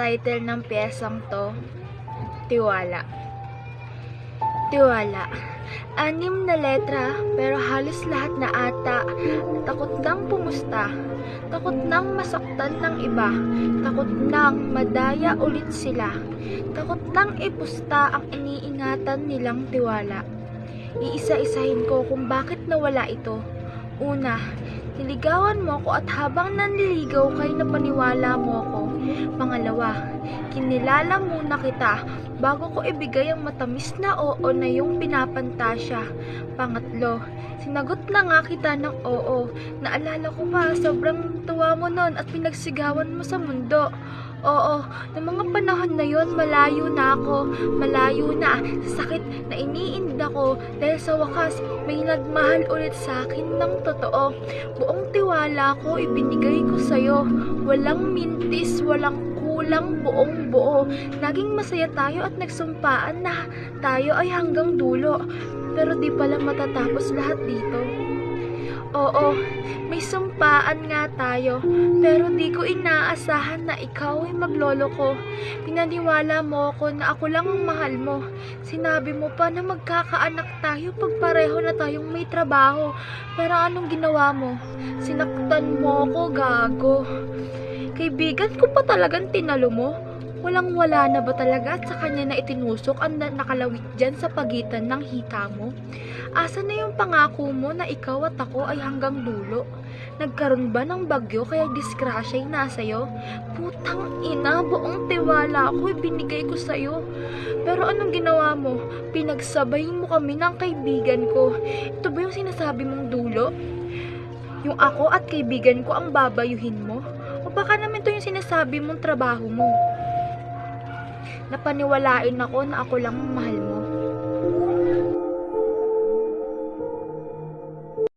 title ng piyesang to, Tiwala. Tiwala. 6 na letra, pero halos lahat na ata. Takot nang pumusta. Takot nang masaktan ng iba. Takot nang madaya ulit sila. Takot nang ipusta ang iniingatan nilang tiwala. Iisa-isahin ko kung bakit nawala ito. Una, niligawan mo ko at habang nanliligaw kay napaniwala mo ko. Pangalawa, kinilala muna kita bago ko ibigay ang matamis na oo na yung pinapantasya. Pangatlo, sinagot na nga kita ng oo. Naalala ko pa, sobrang tuwa mo nun at pinagsigawan mo sa mundo. Oo, ng mga panahon na yon malayo na ako, malayo na sa sakit na iniinda ko dahil sa wakas may nagmahal ulit sa akin ng totoo. Buong tiwala ko ibinigay ko sa'yo, walang mintis, walang kulang, buong buo. Naging masaya tayo at nagsumpaan na tayo ay hanggang dulo, pero di pala matatapos lahat dito. Oo, may sumpaan nga tayo, pero di ko inaasahan na ikaw ay maglolo ko. Pinaniwala mo ko na ako lang ang mahal mo. Sinabi mo pa na magkakaanak tayo pag pareho na tayong may trabaho. Pero anong ginawa mo? Sinaktan mo ko, gago. Kaibigan ko pa talagang tinalo mo? Walang-wala na ba talaga at sa kanya na itinusok ang nakalawit dyan sa pagitan ng hita mo? Asa na yung pangako mo na ikaw at ako ay hanggang dulo? Nagkaroon ba ng bagyo kaya disgrasya'y nasa'yo? Putang ina, buong tiwala ko ibinigay ko sa'yo. Pero anong ginawa mo? Pinagsabay mo kami ng kaibigan ko. Ito ba yung sinasabi mong dulo? Yung ako at kaibigan ko ang babayuhin mo? O baka naman ito yung sinasabi mong trabaho mo? Napaniwalain ako na ako lang ang mahal mo.